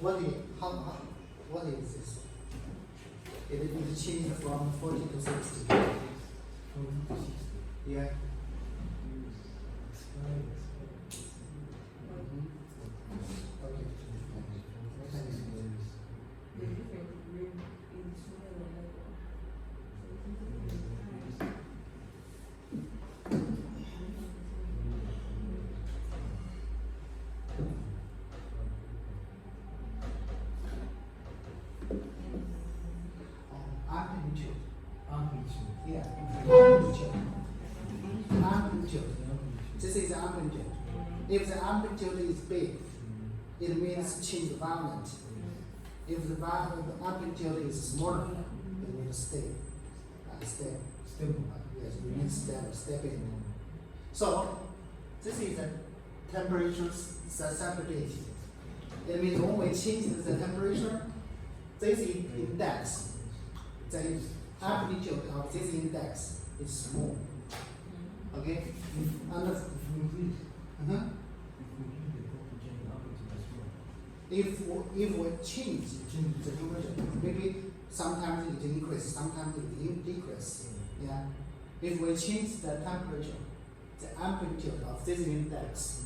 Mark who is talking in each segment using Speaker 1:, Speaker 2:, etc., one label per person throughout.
Speaker 1: what is this? It changed from 40 to 60. Yeah. Okay. Amplitude. Yeah, amplitude. Amplitude. This is amplitude. If the amplitude is big, it means change violent. If the amplitude is smaller, it means stable. Stable. Yes, it means stable. So, this is the temperature susceptibility. It means when we change the temperature, this index, the amplitude of this index is small. Okay? If we change the temperature, maybe sometimes it increases, sometimes it decreases. Yeah. If we change the temperature, the amplitude of this index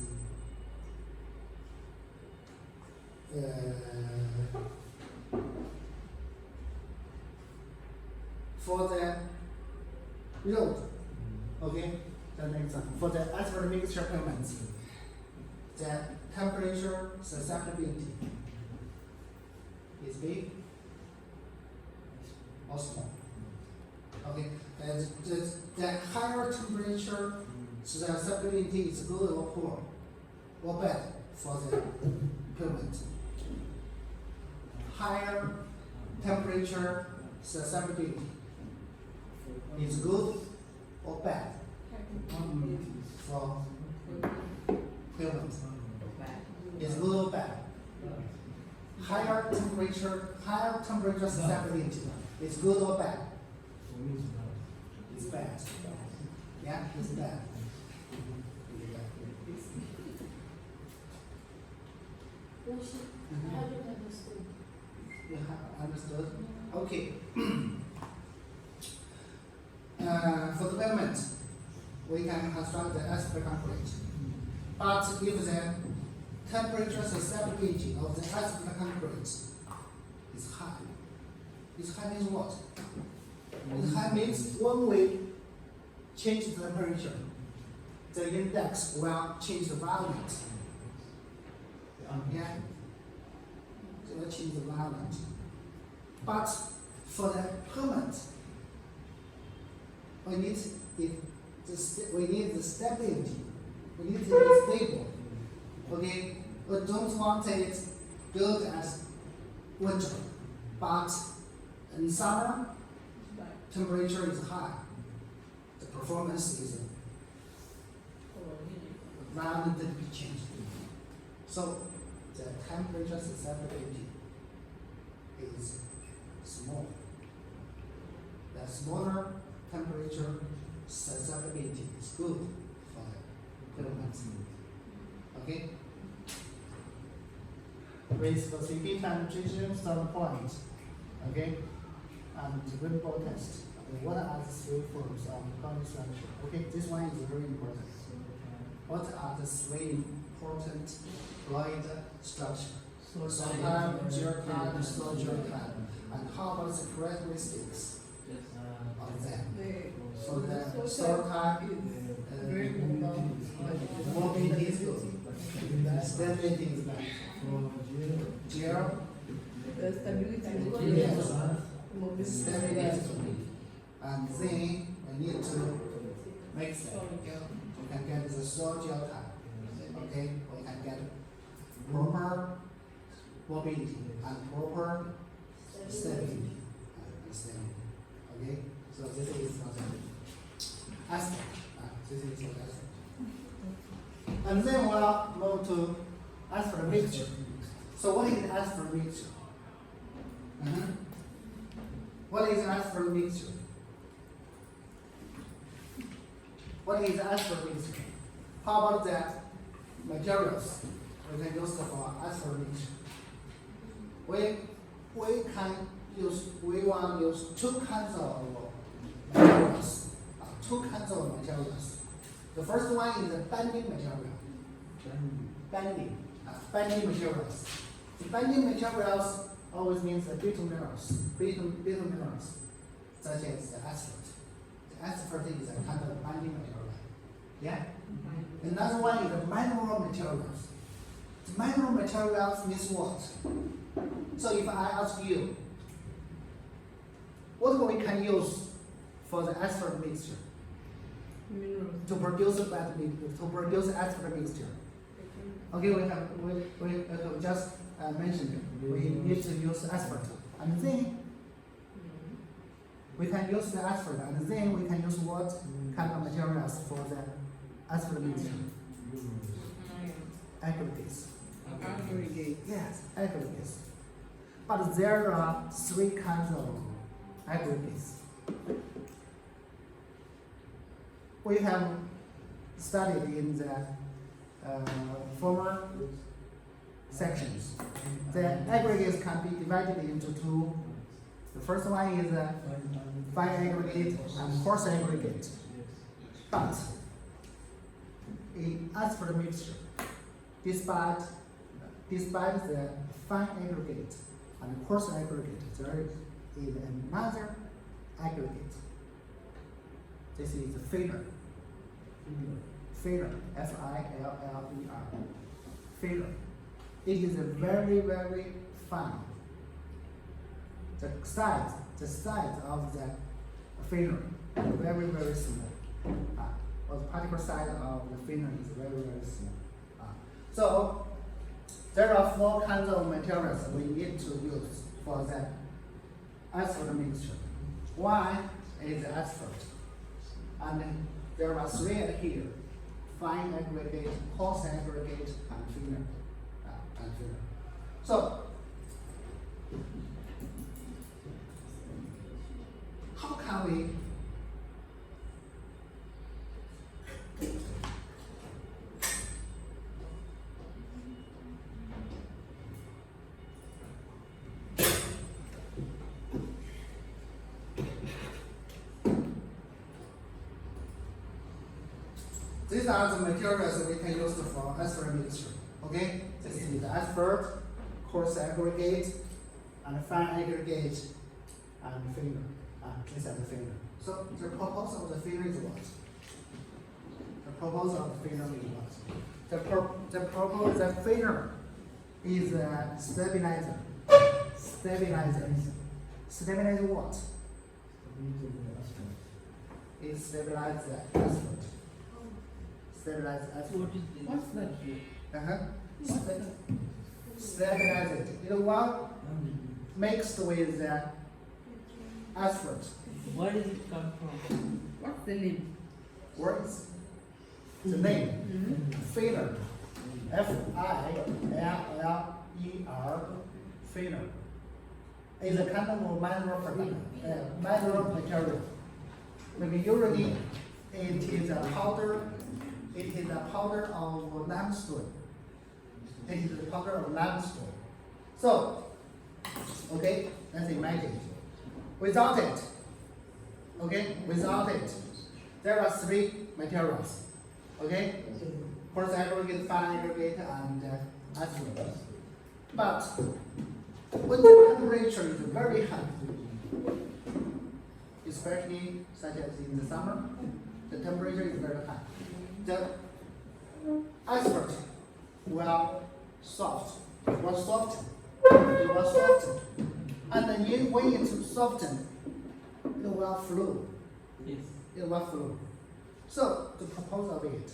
Speaker 1: for the road, okay, that example. For the asphalt mixture elements, the temperature susceptibility is big or small. Okay, the higher temperature susceptibility is good or poor or bad for the pavement. Higher temperature susceptibility is good or bad for pavement. Is good or bad? Higher temperature susceptibility is good or bad? It's bad. Yeah, it's bad. You have understood? Okay. For the pavement, we can construct the asphalt concrete. But if the temperature susceptibility of the asphalt concrete is high, it's high means what? It's high means when we change the temperature, the index will change the violent. Yeah? It will change the violent. But for the pavement, we need the stability. We need it to be stable. Okay? We don't want it good as winter, but in summer, temperature is high. The performance is violently changed. So the temperature susceptibility is small. The smaller temperature susceptibility is good for the pavement. Okay? With specific temperature start point. Okay? And rainbow test. What are the three forms of concrete structure? Okay, this one is very important. What are the three important block structure? Soil type, gel type, soil gel type. And how about the characteristics of them? So the soil type, mobility is good. Stability is bad. Gel, yes. Stability is good. And then we need to mix them. We can get the soil gel type. Okay, we can get proper mobility and proper stability. Okay, so this is the aspect. This is the aspect. And then we'll move to asphalt mixture. So what is asphalt mixture? What is asphalt mixture? What is asphalt mixture? How about the materials we can use for asphalt mixture? we want to use two kinds of materials. The first one is the bending material. Bending materials. The bending materials always means the brittle minerals, such as the asphalt. The asphalt is a kind of bending material. Yeah? Another one is the mineral materials. The mineral materials means what? So if I ask you, what we can use for the asphalt mixture? To produce asphalt mixture. Okay, we have just mentioned it. We need to use asphalt, and then we can use the asphalt, and then we can use what kind of materials for the asphalt mixture? Aggregates. Yes, aggregates. But there are three kinds of aggregates. We have studied in the former sections. The aggregates can be divided into two. The first one is a fine aggregate and coarse aggregate. But in asphalt mixture, despite the fine aggregate and coarse aggregate, there is another aggregate. This is filler. Filler, F-I-L-L-E-R. Filler. It is very, very fine. The size of the filler is very, very small. Or the particle size of the filler is very, very small. So there are four kinds of materials we need to use for the asphalt mixture. One is asphalt, and there are three here: fine aggregate, coarse aggregate, and filler. So how can we these are the materials that we can use for asphalt mixture. Okay? This is the asphalt, coarse aggregate, and fine aggregate, and filler. These are the filler. So the purpose of the filler is what? The purpose of the filler is what? The purpose of the filler is a stabilizer. Stabilize what? It stabilizes the asphalt. Stabilize asphalt.
Speaker 2: What's that here?
Speaker 1: Stabilize it. It will mixed with the asphalt.
Speaker 2: Where does it come from? What's the name?
Speaker 1: Words. The name. Filler. F-I-L-L-E-R. Filler. Is a kind of mineral product, mineral material. Maybe usually it is a powder. It is a powder of limestone. It is the powder of limestone. So, okay, let's imagine. Without it, there are three materials. Okay, coarse aggregate, fine aggregate, and asphalt. But when the temperature is very high, especially such as in the summer, the temperature is very high. The asphalt will soften. And then when it's softened, it will flow.
Speaker 2: Yes.
Speaker 1: It will flow. So the purpose of it,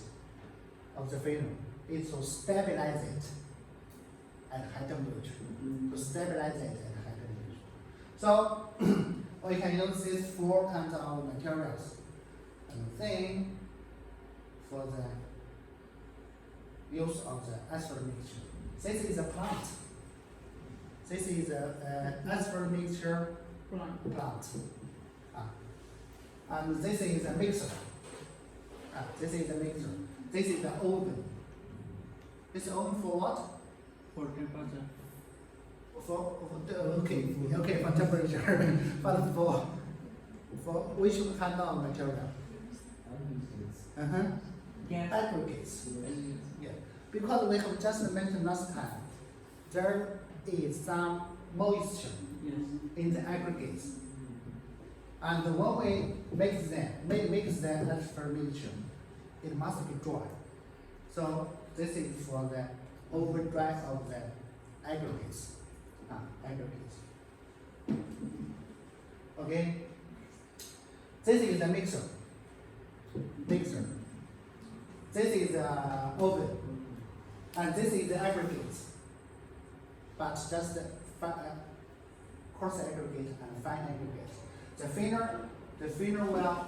Speaker 1: of the filler, is to stabilize it at high temperature. To stabilize it at high temperature. So we can use these four kinds of materials. And then for the use of the asphalt mixture. This is a plant. This is a asphalt mixture plant. And this is a mixer. This is a mixer. This is the oven. This oven for what?
Speaker 2: For temperature.
Speaker 1: Okay, for temperature. But for which kind of material?
Speaker 2: Gas.
Speaker 1: Aggregates. Yeah, because we have just mentioned last time, there is some moisture
Speaker 2: Yes.
Speaker 1: in the aggregates, and when we mix them as fermentation, it must be dry. So this is for the overdry of the aggregates. Aggregates. Okay. This is the mixer. This is the oven, and this is the aggregates. But just the coarse aggregate and fine aggregate. The finer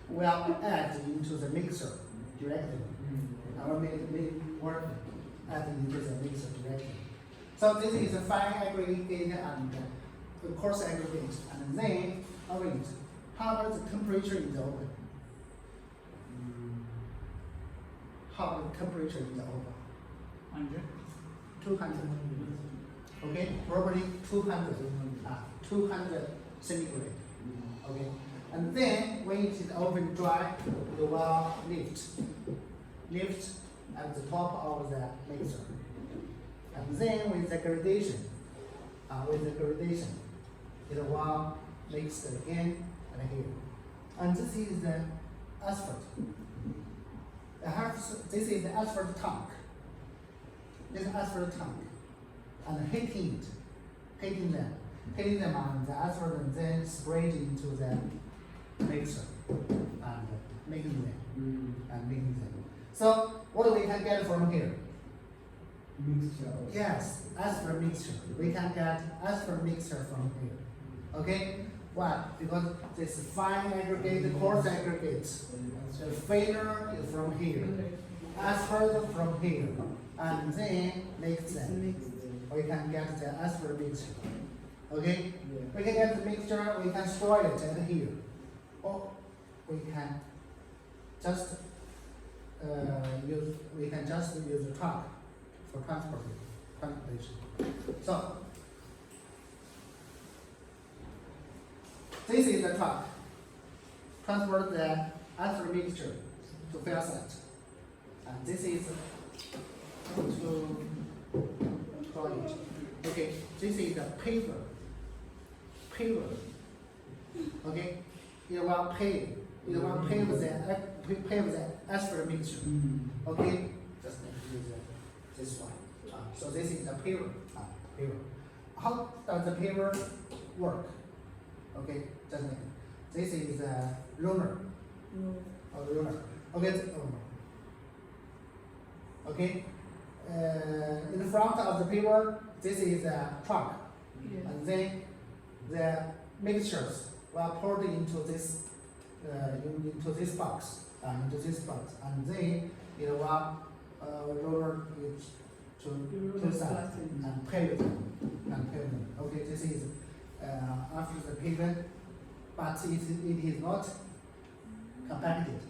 Speaker 1: will add into the mixer directly. Our work add into the mixer directly. So this is a fine aggregate and the coarse aggregate, and then arrange. How about the temperature in the oven? How about the temperature in the oven?
Speaker 2: 100.
Speaker 1: 200. Okay, probably 200. 200 centigrade. Okay, and then when it is oven dry, you will lift at the top of the mixer, and then with the gradation, it will mix again and here. And this is the asphalt. This is the asphalt tank. This asphalt tank, and heating on the asphalt, and then spray it into the mixer and making them. So what we can get from here?
Speaker 3: Mixture.
Speaker 1: Yes, asphalt mixture. We can get asphalt mixture from here. Okay? Why? Because this fine aggregate, the coarse aggregate, the finer is from here, asphalt from here, and then mix them. We can get the asphalt mixture. Okay? We can get the mixture, we can store it at here. Or we can just use the truck for transportation. So this is the truck. Transport the asphalt mixture to fair site. And this is to storage. Okay, this is the paver. Okay, it will pave the asphalt mixture. Okay, just use this one. So this is the paver. How does the paver work? Okay, just like this is the roller. Okay. Okay. In the front of the paver, this is the truck, and then the mixtures were poured into this box, and then it will roll it to side and pave them. Okay, this is after the pavement, but it is not compacted.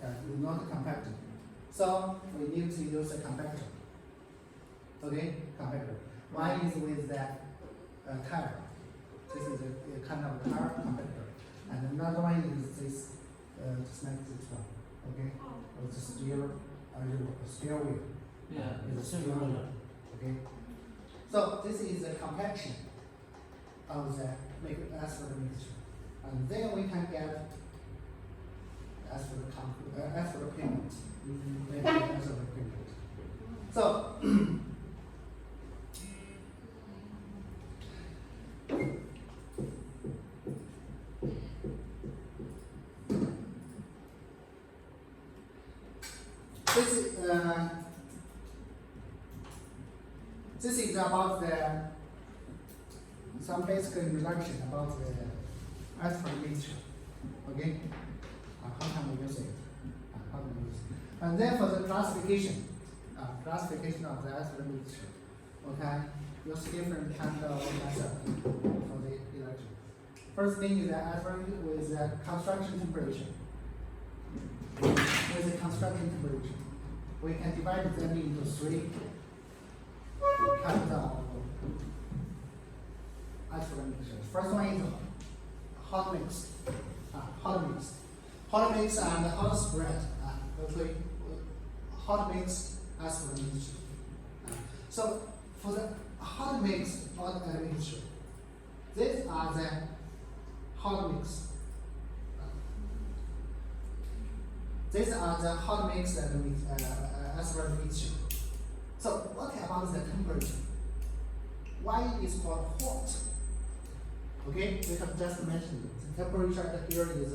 Speaker 1: It is not compacted. So we need to use a compactor. Okay, compactor. One is with the tire. This is a kind of tire compactor, and another one is this, just like this one. Okay, with the steer wheel.
Speaker 2: Yeah,
Speaker 1: With the
Speaker 2: it's
Speaker 1: steer
Speaker 2: similar.
Speaker 1: wheel. Okay. So this is a compaction of the asphalt mixture, and then we can get asphalt pavement. So this is about some basic introduction about the asphalt mixture. Okay, how can we use it? And then for the classification of the asphalt mixture, okay, use different kind of method for the election. First thing is the asphalt with the construction temperature. With the construction temperature, we can divide them into three. kind of asphalt mixture. First one is hot mix. Hot mix. Hot mix and hot spread. Okay. Hot mix asphalt mixture. So for the hot mix mixture, these are the hot mix. These are the hot mix asphalt mixture. So what about the temperature? Why is it called hot? Okay, we have just mentioned the temperature here is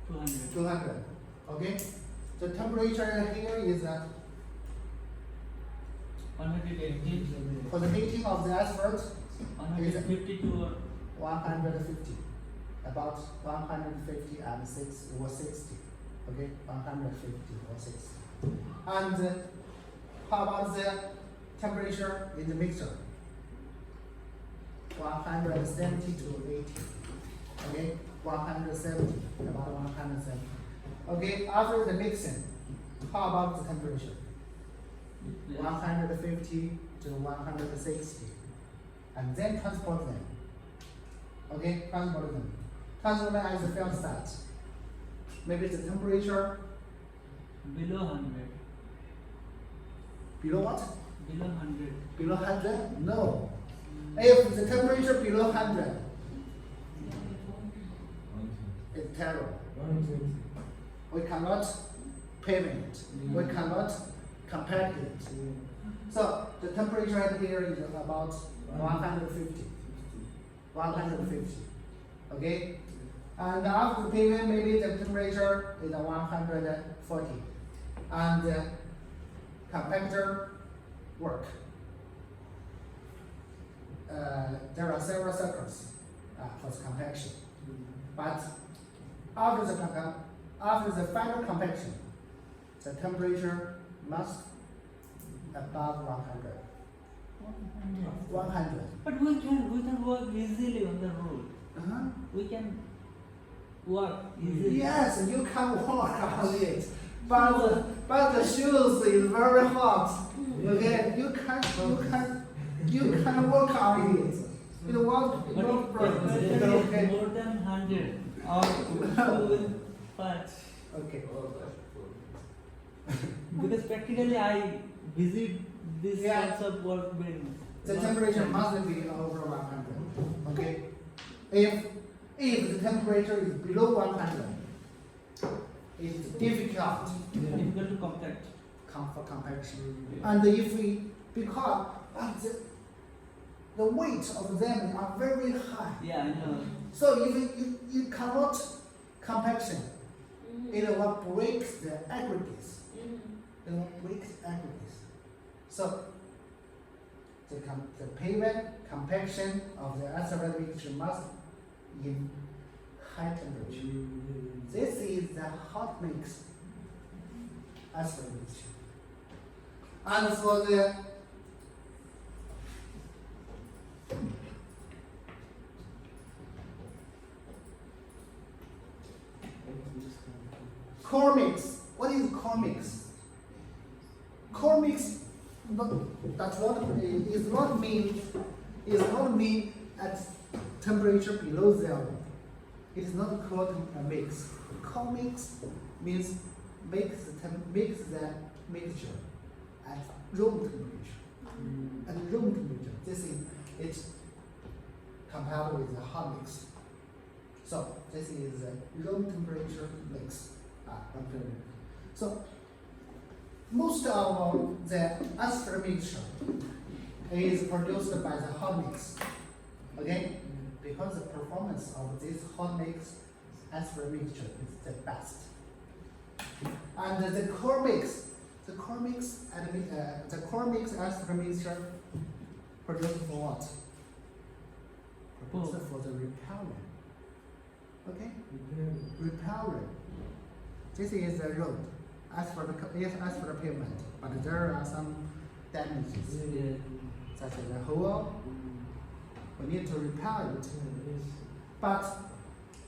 Speaker 2: 200.
Speaker 1: 200. Okay, the temperature here is
Speaker 2: 180.
Speaker 1: for the heating of the asphalt
Speaker 2: 150 to
Speaker 1: 150, about 150 and 6 or 60. Okay, 150 or 60. And how about the temperature in the mixture? 170 to 80. Okay, 170, about 170. Okay, after the mixing, how about the temperature? 150 to 160. And then transport them. Okay, transport them. Transport them as a field site. Maybe the temperature
Speaker 2: below 100.
Speaker 1: below what?
Speaker 2: Below 100.
Speaker 1: Below 100? No. If the temperature below 100, it's terrible.
Speaker 3: 120.
Speaker 1: We cannot pave it. We cannot compact it. So the temperature here is about 150. 150. Okay? And after the pavement, maybe the temperature is 140. And compactor work. There are several circles for the compaction. But after the final compaction, the temperature must above 100. 100.
Speaker 2: But we can work easily on the road.
Speaker 1: Uh-huh.
Speaker 2: We can work easily.
Speaker 1: Yes, you can walk on it, but the shoes is very hot. Okay, you can walk on it. It won't
Speaker 2: But
Speaker 1: no
Speaker 2: if
Speaker 1: problem.
Speaker 2: temperature
Speaker 1: Okay.
Speaker 2: is more than 100, our we will patch.
Speaker 1: Okay.
Speaker 2: Because practically I visit these
Speaker 1: Yeah.
Speaker 2: types of work buildings.
Speaker 1: The temperature must be over 100. Okay. If the temperature is below 100, it's difficult
Speaker 2: Difficult to compact.
Speaker 1: for compaction. And if because the weight of them are very high,
Speaker 2: Yeah, I know.
Speaker 1: so if you cannot compaction, it will break the aggregates. It will break the aggregates. So the pavement compaction of the asphalt mixture must in high temperature. This is the hot mix asphalt mixture. And for the core mix, what is core mix? Core mix, that's what is not mean at temperature below 0. It is not called a mix. Core mix means mix the mixture at room temperature. At room temperature, this is it compared with the hot mix. So this is a room temperature mix. So most of the asphalt mixture is produced by the hot mix. Okay? Because the performance of this hot mix asphalt mixture is the best. And the core mix asphalt mixture produced for what? Produced for the repellent. Okay? Repellent. This is the road. Asphalt pavement, but there are some damages, such as a hole. We need to repair it. But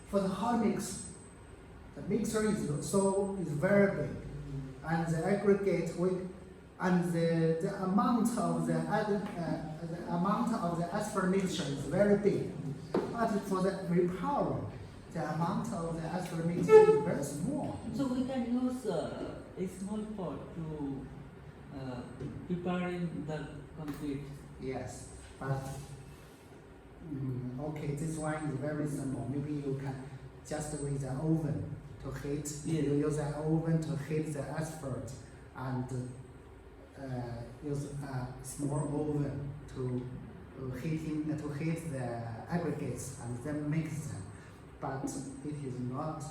Speaker 1: for the hot mix, the mixture is very big, and the aggregate weight and the amount of the asphalt mixture is very big. But for the repowering, the amount of the asphalt mixture is very small.
Speaker 2: So we can use a small pot to preparing the concrete.
Speaker 1: Yes, but okay, this one is very simple. Maybe you can just with an oven to heat.
Speaker 2: Yeah.
Speaker 1: You use an oven to heat the asphalt, and use a small oven to heat the aggregates and then mix them. But it is not.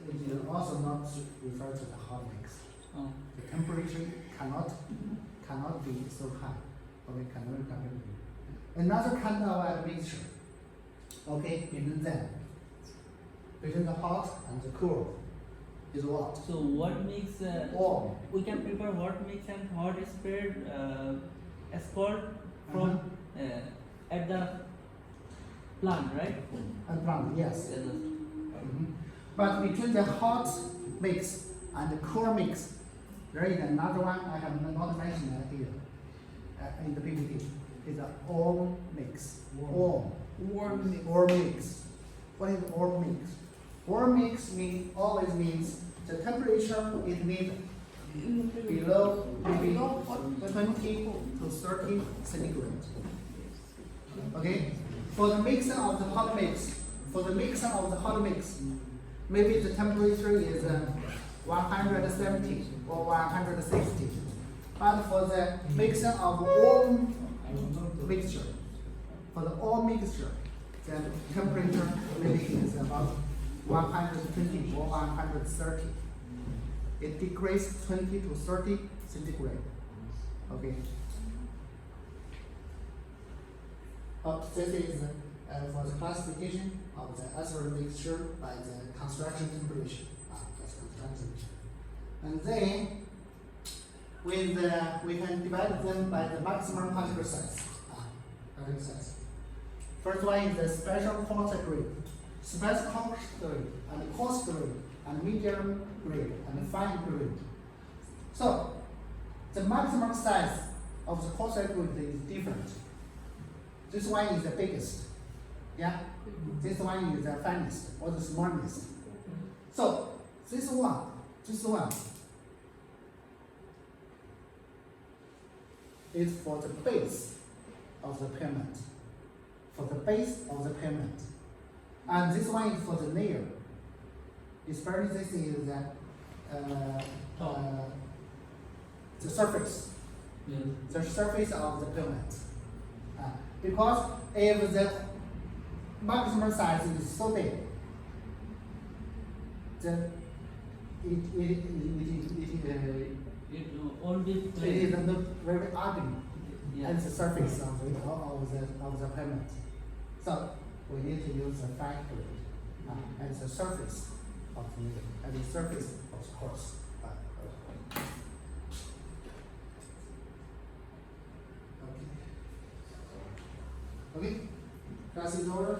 Speaker 1: It is also not referred to the hot mix.
Speaker 2: Oh.
Speaker 1: The temperature cannot be so high. Okay, cannot be. Another kind of mixture. Okay, between them, between the hot and the cool, is what?
Speaker 2: So what makes
Speaker 1: Warm.
Speaker 2: we can prepare hot mix and hot spread asphalt from at the plant, right?
Speaker 1: And plant, yes.
Speaker 2: Yes.
Speaker 1: But between the hot mix and the cool mix, there is another one I have not mentioned here in the PPT. It's a warm mix. Warm. Warm mix. What is warm mix? Warm mix always means the temperature is need below maybe 20 to 30 centigrade. Okay? For the mixing of the hot mix, maybe the temperature is 170 or 160. But for the mixing of warm mixture, the temperature maybe is about 120 or 130. It decreases 20 to 30 centigrade. Okay. This is for the classification of the asphalt mixture by the construction temperature. That's construction. And then we can divide them by the maximum particle size. First one is the special coarse grade, special coarse grade, and coarse grade, and medium grade, and fine grade. So the maximum size of the coarse grade is different. This one is the biggest. Yeah? This one is the finest or the smallest. So this one is for the base of the pavement. For the base of the pavement. And this one is for the layer. Especially this is the surface.
Speaker 2: Yes.
Speaker 1: The surface of the pavement. Because if the maximum size is so big, then it
Speaker 2: won't be
Speaker 1: is not very ugly
Speaker 2: Yeah.
Speaker 1: at the surface of the pavement. So we need to use a fine grade as the surface of the surface of the course. Okay. Class is over.